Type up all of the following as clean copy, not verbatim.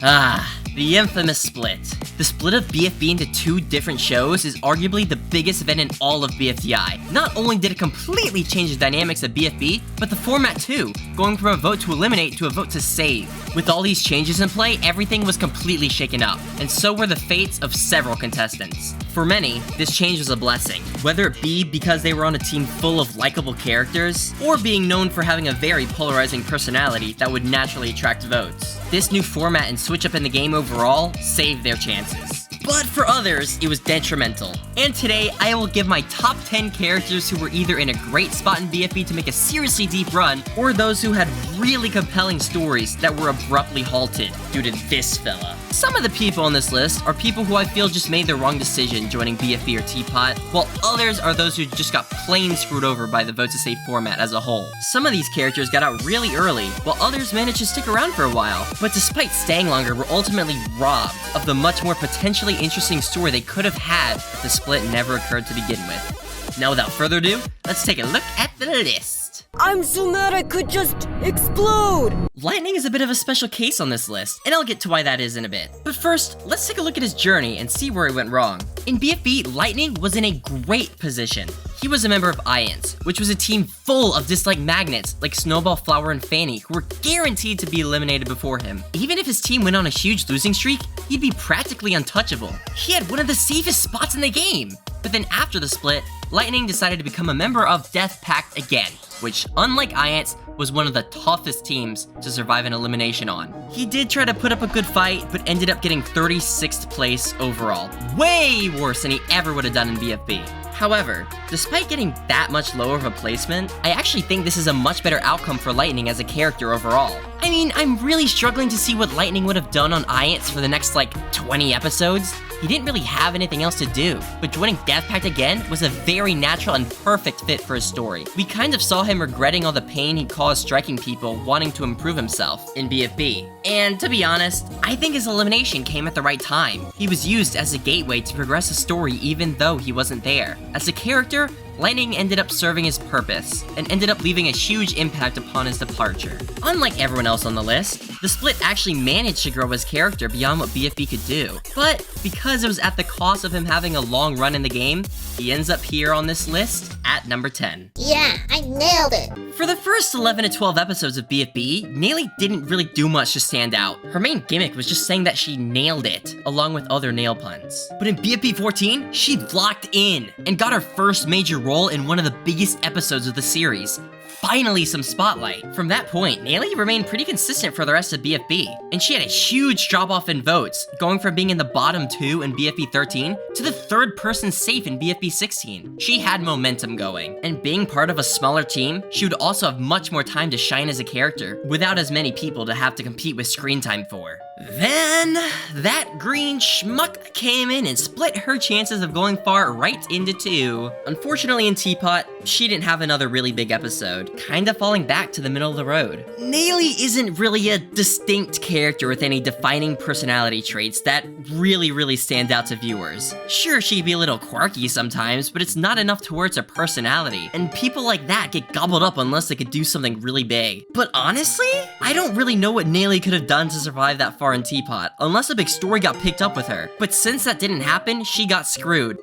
The infamous split. The split of BFB into two different shows is arguably the biggest event in all of BFDI. Not only did it completely change the dynamics of BFB, but the format too, going from a vote to eliminate to a vote to save. With all these changes in play, everything was completely shaken up, and so were the fates of several contestants. For many, this change was a blessing, whether it be because they were on a team full of likable characters, or being known for having a very polarizing personality that would naturally attract votes. This new format and switch up in the game overall saved their chances. But for others, it was detrimental. And today, I will give my top 10 characters who were either in a great spot in BFB to make a seriously deep run, or those who had really compelling stories that were abruptly halted due to this fella. Some of the people on this list are people who I feel just made the wrong decision joining BFB or TPOT, while others are those who just got plain screwed over by the vote to save format as a whole. Some of these characters got out really early, while others managed to stick around for a while, but despite staying longer, were ultimately robbed of the much more potentially interesting story they could have had if the split never occurred to begin with. Now without further ado, let's take a look at the list. I'm so mad I could just explode! Lightning is a bit of a special case on this list, and I'll get to why that is in a bit. But first, let's take a look at his journey and see where he went wrong. In BFB, Lightning was in a great position. He was a member of IANS, which was a team full of disliked magnets like Snowball, Flower, and Fanny, who were guaranteed to be eliminated before him. Even if his team went on a huge losing streak, he'd be practically untouchable. He had one of the safest spots in the game. But then after the split, Lightning decided to become a member of Death Pact again, which, unlike IANS, was one of the toughest teams to survive an elimination on. He did try to put up a good fight, but ended up getting 36th place overall. Way worse than he ever would have done in BFB. However, despite getting that much lower of a placement, I actually think this is a much better outcome for Lightning as a character overall. I mean, I'm really struggling to see what Lightning would have done on IANS for the next, 20 episodes. He didn't really have anything else to do, but joining Death Pact again was a very natural and perfect fit for his story. We kind of saw him regretting all the pain he caused striking people wanting to improve himself in BFB. And to be honest, I think his elimination came at the right time. He was used as a gateway to progress the story even though he wasn't there. As a character, Lightning ended up serving his purpose, and ended up leaving a huge impact upon his departure. Unlike everyone else on the list, the split actually managed to grow his character beyond what BFB could do. But because it was at the cost of him having a long run in the game, he ends up here on this list at number 10. Yeah, I nailed it! For the first 11 to 12 episodes of BFB, Naily didn't really do much to stand out. Her main gimmick was just saying that she nailed it, along with other nail puns. But in BFB 14, she locked in, and got her first major role in one of the biggest episodes of the series. Finally some spotlight. From that point, Naily remained pretty consistent for the rest of BFB, and she had a huge drop-off in votes, going from being in the bottom 2 in BFB 13 to the third person safe in BFB 16. She had momentum going, and being part of a smaller team, she would also have much more time to shine as a character, without as many people to have to compete with screen time for. Then, that green schmuck came in and split her chances of going far right into 2. Unfortunately in TPOT, she didn't have another really big episode, kinda falling back to the middle of the road. Naily isn't really a distinct character with any defining personality traits that really stand out to viewers. Sure, she can be a little quirky sometimes, but it's not enough towards her personality, and people like that get gobbled up unless they could do something really big. But honestly, I don't really know what Naily could have done to survive that far in TPOT, unless a big story got picked up with her. But since that didn't happen, she got screwed.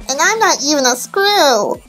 And I'm not even a screw!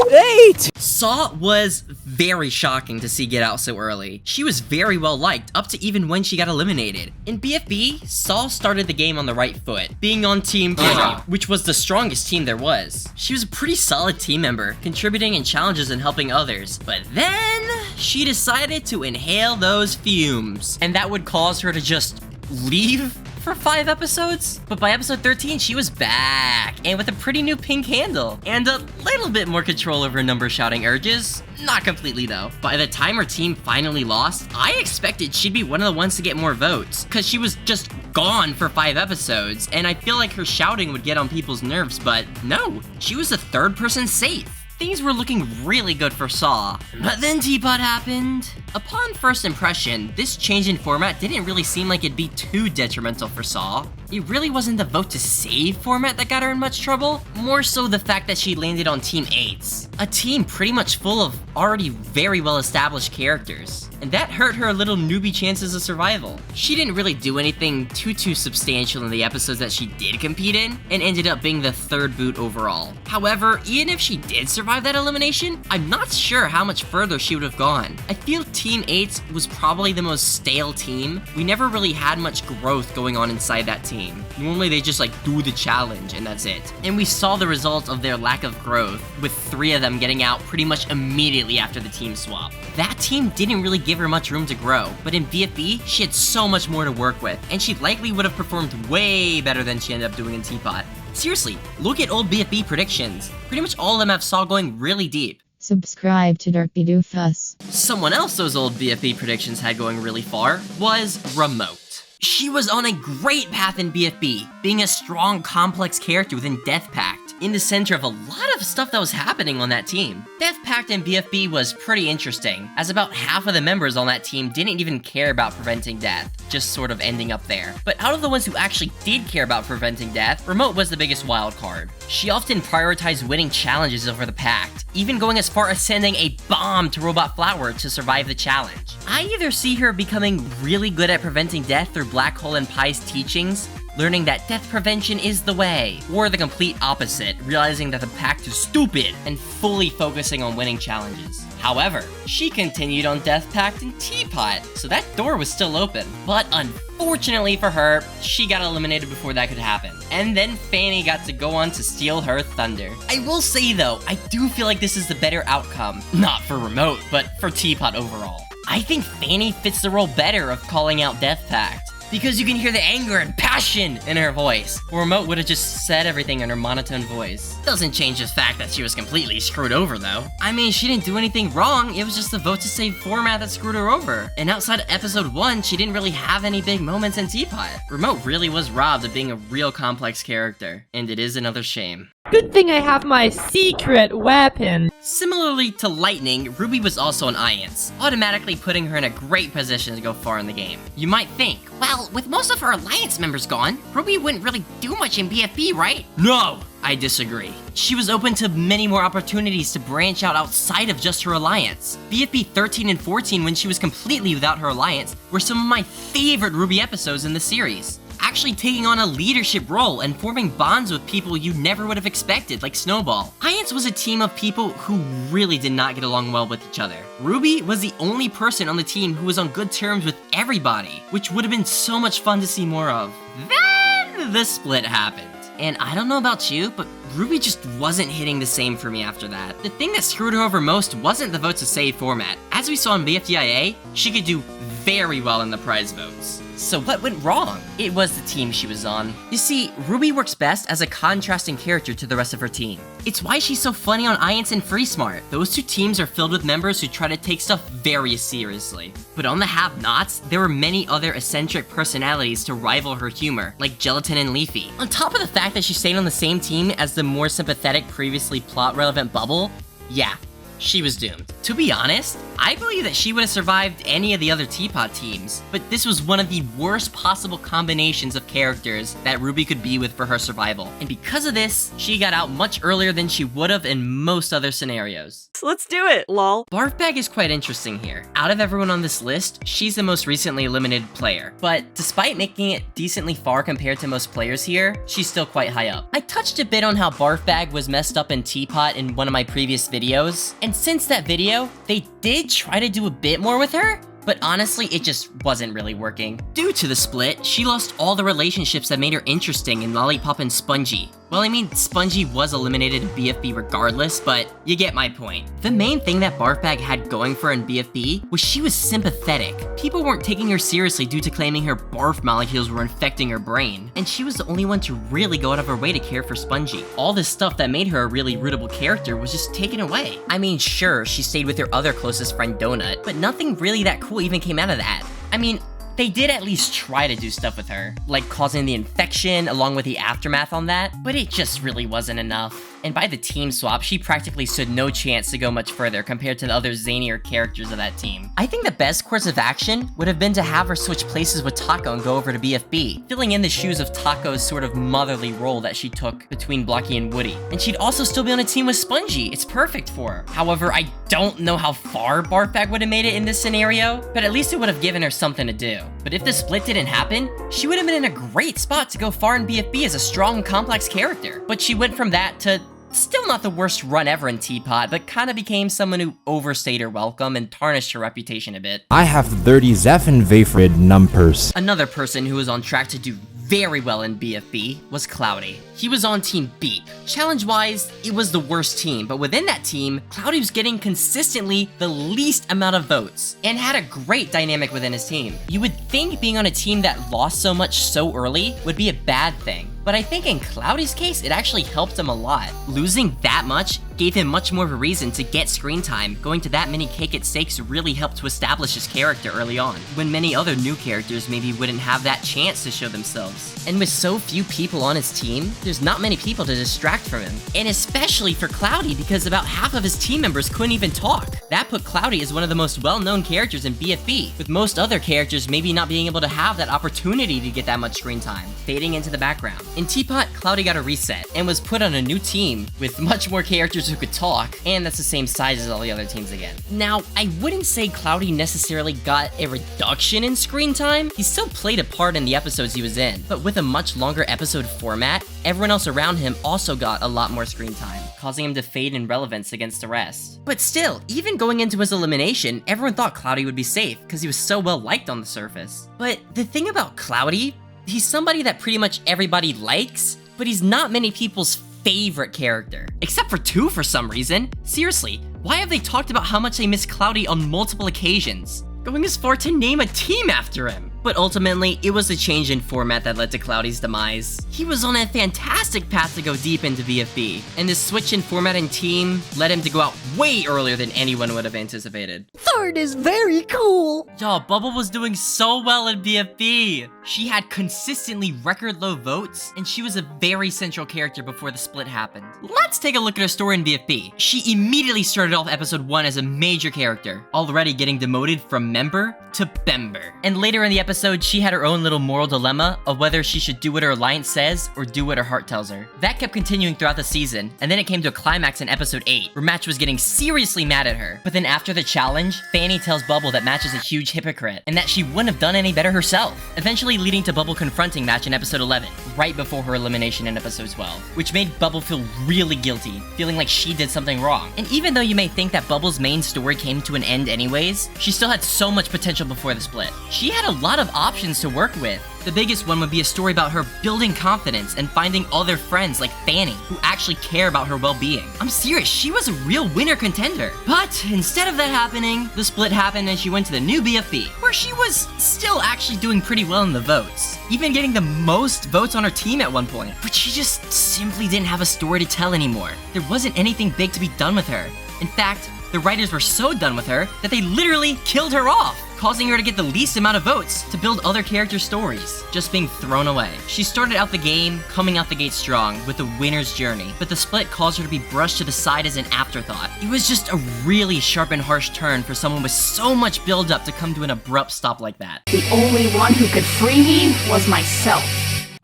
Wait! Saw was very shocking to see get out so early. She was very well liked, up to even when she got eliminated. In BFB, Saw started the game on the right foot, being on Team 3, which was the strongest team there was. She was a pretty solid team member, contributing in challenges and helping others. But then, she decided to inhale those fumes, and that would cause her to just leave for 5 episodes. But by episode 13, she was back, and with a pretty new pink handle, and a little bit more control over number shouting urges. Not completely though. By the time her team finally lost, I expected she'd be one of the ones to get more votes, cause she was just gone for 5 episodes, and I feel like her shouting would get on people's nerves, but no, she was the third person safe. Things were looking really good for Saw, but then TPOT happened. Upon first impression, this change in format didn't really seem like it'd be too detrimental for Saw. It really wasn't the vote to save format that got her in much trouble, more so the fact that she landed on Team 8's, a team pretty much full of already very well established characters. And that hurt her little newbie chances of survival. She didn't really do anything too substantial in the episodes that she did compete in, and ended up being the 3rd boot overall. However, even if she did survive that elimination, I'm not sure how much further she would have gone. I feel Team 8 was probably the most stale team. We never really had much growth going on inside that team. Normally they just like do the challenge and that's it. And we saw the result of their lack of growth, with 3 of them getting out pretty much immediately after the team swap. That team didn't really give her much room to grow, but in BFB, she had so much more to work with, and she likely would have performed way better than she ended up doing in TPOT. Seriously, look at old BFB predictions. Pretty much all of them have Saw going really deep. Subscribe to DerpyDoofus. Someone else those old BFB predictions had going really far was Remote. She was on a great path in BFB, being a strong, complex character within Death Pact, in the center of a lot of stuff that was happening on that team. Death Pact in BFB was pretty interesting, as about half of the members on that team didn't even care about preventing death, just sort of ending up there. But out of the ones who actually did care about preventing death, Remote was the biggest wild card. She often prioritized winning challenges over the Pact, even going as far as sending a bomb to Robot Flower to survive the challenge. I either see her becoming really good at preventing death through Black Hole and Pie's teachings, learning that death prevention is the way, or the complete opposite, realizing that the Pact is stupid and fully focusing on winning challenges. However, she continued on Death Pact and Teapot, so that door was still open. But unfortunately for her, she got eliminated before that could happen. And then Fanny got to go on to steal her thunder. I will say though, I do feel like this is the better outcome. Not for Remote, but for Teapot overall. I think Fanny fits the role better of calling out Death Pact, because you can hear the anger and passion in her voice. Remote would have just said everything in her monotone voice. Doesn't change the fact that she was completely screwed over though. I mean, she didn't do anything wrong, it was just the vote to save format that screwed her over. And outside of episode 1, she didn't really have any big moments in Teapot. Remote really was robbed of being a real complex character, and it is another shame. Good thing I have my secret weapon. Similarly to Lightning, Ruby was also an IANS, automatically putting her in a great position to go far in the game. You might think, well, with most of her Alliance members gone, Ruby wouldn't really do much in BFB, right? No! I disagree. She was open to many more opportunities to branch out outside of just her alliance. BFB 13 and 14, when she was completely without her alliance, were some of my favorite Ruby episodes in the series. Actually taking on a leadership role and forming bonds with people you never would have expected, like Snowball. IANS was a team of people who really did not get along well with each other. Ruby was the only person on the team who was on good terms with everybody, which would have been so much fun to see more of. Then the split happened. And I don't know about you, but Ruby just wasn't hitting the same for me after that. The thing that screwed her over most wasn't the votes to save format. As we saw in BFDIA, she could do very well in the prize votes. So what went wrong? It was the team she was on. You see, Ruby works best as a contrasting character to the rest of her team. It's why she's so funny on IANS and Free Smart. Those two teams are filled with members who try to take stuff very seriously. But on the Have-Nots, there were many other eccentric personalities to rival her humor, like Gelatin and Leafy. On top of the fact that she stayed on the same team as the more sympathetic, previously plot-relevant Bubble, yeah, she was doomed. To be honest, I believe that she would have survived any of the other Teapot teams, but this was one of the worst possible combinations of characters that Ruby could be with for her survival. And because of this, she got out much earlier than she would have in most other scenarios. Let's do it, lol. Barfbag is quite interesting here. Out of everyone on this list, she's the most recently eliminated player. But despite making it decently far compared to most players here, she's still quite high up. I touched a bit on how Barfbag was messed up in Teapot in one of my previous videos, and since that video, they did try to do a bit more with her, but honestly, it just wasn't really working. Due to the split, she lost all the relationships that made her interesting in Lollipop and Spongy. Well, I mean, Spongy was eliminated in BFB regardless, but you get my point. The main thing that Barfbag had going for her in BFB was she was sympathetic. People weren't taking her seriously due to claiming her barf molecules were infecting her brain, and she was the only one to really go out of her way to care for Spongy. All this stuff that made her a really rootable character was just taken away. I mean, sure, she stayed with her other closest friend Donut, but nothing really that cool even came out of that. I mean, They did at least try to do stuff with her, like causing the infection along with the aftermath on that, but it just really wasn't enough. And by the team swap, she practically stood no chance to go much further compared to the other zanier characters of that team. I think the best course of action would have been to have her switch places with Taco and go over to BFB, filling in the shoes of Taco's sort of motherly role that she took between Blocky and Woody. And she'd also still be on a team with Spongy. It's perfect for her. However, I don't know how far Barfbag would have made it in this scenario, but at least it would have given her something to do. But if the split didn't happen, she would have been in a great spot to go far in BFB as a strong, complex character. But she went from that to still not the worst run ever in TPOT, but kind of became someone who overstayed her welcome and tarnished her reputation a bit. I have 37 favorite numbers. Another person who was on track to do very well in BFB was Cloudy. He was on Team Beep. Challenge-wise, it was the worst team, but within that team, Cloudy was getting consistently the least amount of votes, and had a great dynamic within his team. You would think being on a team that lost so much so early would be a bad thing, but I think in Cloudy's case, it actually helped him a lot. Losing that much gave him much more of a reason to get screen time. Going to that many cake at stakes really helped to establish his character early on, when many other new characters maybe wouldn't have that chance to show themselves. And with so few people on his team, there's not many people to distract from him. And especially for Cloudy, because about half of his team members couldn't even talk. That put Cloudy as one of the most well-known characters in BFB, with most other characters maybe not being able to have that opportunity to get that much screen time, fading into the background. In TPOT, Cloudy got a reset, and was put on a new team with much more characters who could talk, and that's the same size as all the other teams again. Now, I wouldn't say Cloudy necessarily got a reduction in screen time. He still played a part in the episodes he was in, but with a much longer episode format, everyone else around him also got a lot more screen time, causing him to fade in relevance against the rest. But still, even going into his elimination, everyone thought Cloudy would be safe, because he was so well liked on the surface. But the thing about Cloudy, he's somebody that pretty much everybody likes, but he's not many people's favorite character. Except for two for some reason. Seriously, why have they talked about how much they miss Cloudy on multiple occasions, going as far to name a team after him? But ultimately, it was the change in format that led to Cloudy's demise. He was on a fantastic path to go deep into BFB, and this switch in format and team led him to go out way earlier than anyone would have anticipated. Third is very cool. Y'all, Bubble was doing so well in BFB. She had consistently record low votes, and she was a very central character before the split happened. Let's take a look at her story in BFB. She immediately started off episode 1 as a major character, already getting demoted from member to Bember. And later in the episode, she had her own little moral dilemma of whether she should do what her alliance says or do what her heart tells her. That kept continuing throughout the season, and then it came to a climax in episode 8, where Match was getting seriously mad at her. But then after the challenge, Fanny tells Bubble that Match is a huge hypocrite, and that she wouldn't have done any better herself, eventually leading to Bubble confronting Match in episode 11, right before her elimination in episode 12, which made Bubble feel really guilty, feeling like she did something wrong. And even though you may think that Bubble's main story came to an end anyways, she still had so much potential before the split. She had a lot of options to work with. The biggest one would be a story about her building confidence and finding other friends like Fanny, who actually care about her well-being. I'm serious, she was a real winner contender. But instead of that happening, the split happened and she went to the new BFB, where she was still actually doing pretty well in the votes, even getting the most votes on her team at one point. But she just simply didn't have a story to tell anymore. There wasn't anything big to be done with her. In fact, the writers were so done with her that they literally killed her off, causing her to get the least amount of votes to build other character stories, just being thrown away. She started out the game coming out the gate strong with the winner's journey, but the split caused her to be brushed to the side as an afterthought. It was just a really sharp and harsh turn for someone with so much build-up to come to an abrupt stop like that. The only one who could free me was myself.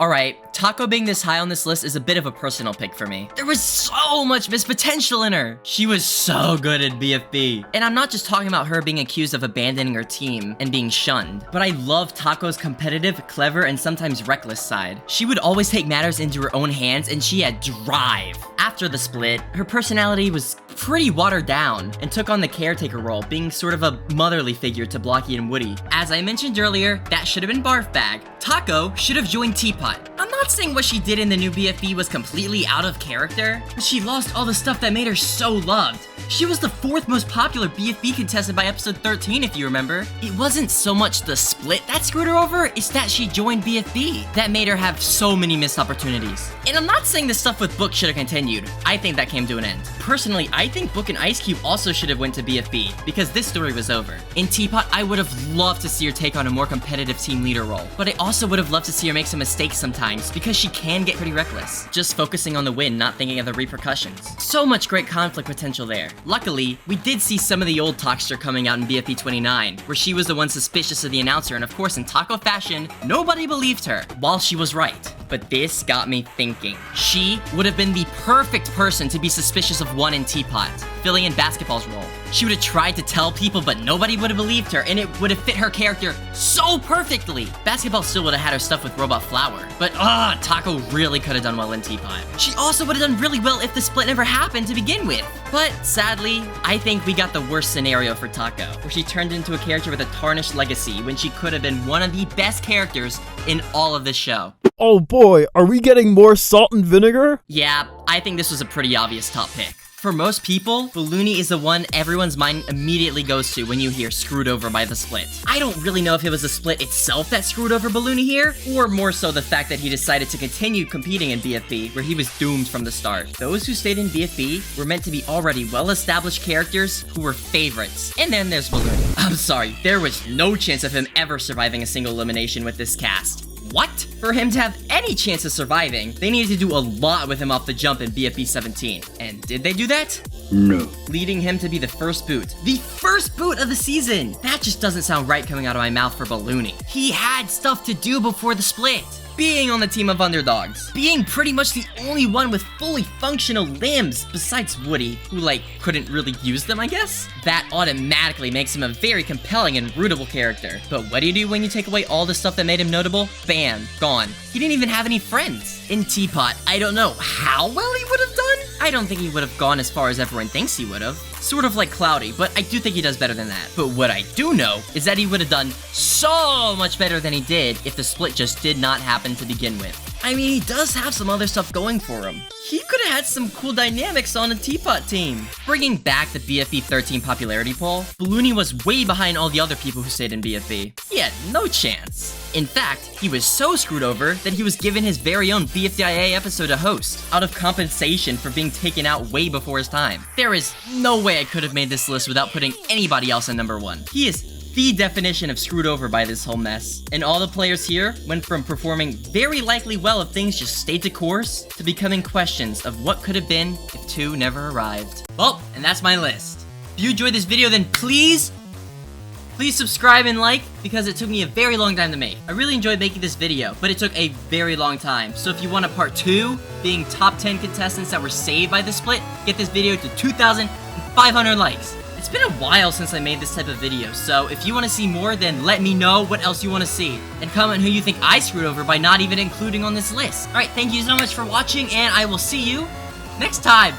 Alright, Taco being this high on this list is a bit of a personal pick for me. There was so much missed potential in her. She was so good at BFB. And I'm not just talking about her being accused of abandoning her team and being shunned, but I love Taco's competitive, clever, and sometimes reckless side. She would always take matters into her own hands, and she had drive. After the split, her personality was pretty watered down and took on the caretaker role, being sort of a motherly figure to Blocky and Woody. As I mentioned earlier, that should have been Barf Bag. Taco should have joined TPOT. I'm not saying what she did in the new BFB was completely out of character, but she lost all the stuff that made her so loved. She was the 4th most popular BFB contestant by episode 13, if you remember. It wasn't so much the split that screwed her over, it's that she joined BFB that made her have so many missed opportunities. And I'm not saying the stuff with Book should have continued. I think that came to an end. Personally, I think Book and Ice Cube also should have went to BFB, because this story was over. In Teapot, I would have loved to see her take on a more competitive team leader role, but I also would have loved to see her make some mistakes sometimes, because she can get pretty reckless, just focusing on the win, not thinking of the repercussions. So much great conflict potential there. Luckily, we did see some of the old talkster coming out in BFB 29, where she was the one suspicious of the announcer, and of course in Taco fashion, nobody believed her, while she was right. But this got me thinking. She would have been the perfect person to be suspicious of one in Teapot, filling in Basketball's role. She would have tried to tell people, but nobody would have believed her, and it would have fit her character so perfectly. Basketball still would have had her stuff with Robot Flower, but Taco really could have done well in Teapot. She also would have done really well if the split never happened to begin with. But sadly, I think we got the worst scenario for Taco, where she turned into a character with a tarnished legacy when she could have been one of the best characters in all of this show. Oh boy, are we getting more salt and vinegar? Yeah, I think this was a pretty obvious top pick. For most people, Balloony is the one everyone's mind immediately goes to when you hear screwed over by the split. I don't really know if it was the split itself that screwed over Balloony here, or more so the fact that he decided to continue competing in BFB, where he was doomed from the start. Those who stayed in BFB were meant to be already well-established characters who were favorites. And then there's Balloony. I'm sorry, there was no chance of him ever surviving a single elimination with this cast. What? For him to have any chance of surviving, they needed to do a lot with him off the jump in BFB 17. And did they do that? No. Leading him to be the first boot. The first boot of the season! That just doesn't sound right coming out of my mouth for Balloony. He had stuff to do before the split. Being on the team of underdogs. Being pretty much the only one with fully functional limbs, besides Woody, who couldn't really use them, I guess? That automatically makes him a very compelling and rootable character. But what do you do when you take away all the stuff that made him notable? Bam, gone. He didn't even have any friends. In Teapot, I don't know how well he would have done. I don't think he would have gone as far as everyone thinks he would have. Sort of like Cloudy, but I do think he does better than that. But what I do know is that he would have done so much better than he did if the split just did not happen to begin with. I mean, he does have some other stuff going for him. He could have had some cool dynamics on a Teapot team. Bringing back the BFB 13 popularity poll, Balloony was way behind all the other people who stayed in BFB. He had no chance. In fact, he was so screwed over that he was given his very own BFDIA episode to host, out of compensation for being taken out way before his time. There is no way I could have made this list without putting anybody else in number one. He is the definition of screwed over by this whole mess. And all the players here went from performing very likely well if things just stayed the course, to becoming questions of what could have been if 2 never arrived. Well, and that's my list. If you enjoyed this video, then please subscribe and like, because it took me a very long time to make. I really enjoyed making this video, but it took a very long time. So if you want a part 2, being top 10 contestants that were saved by the split, get this video to 2,500 likes. It's been a while since I made this type of video, so if you want to see more, then let me know what else you want to see. And comment who you think I screwed over by not even including on this list. Alright, thank you so much for watching, and I will see you next time.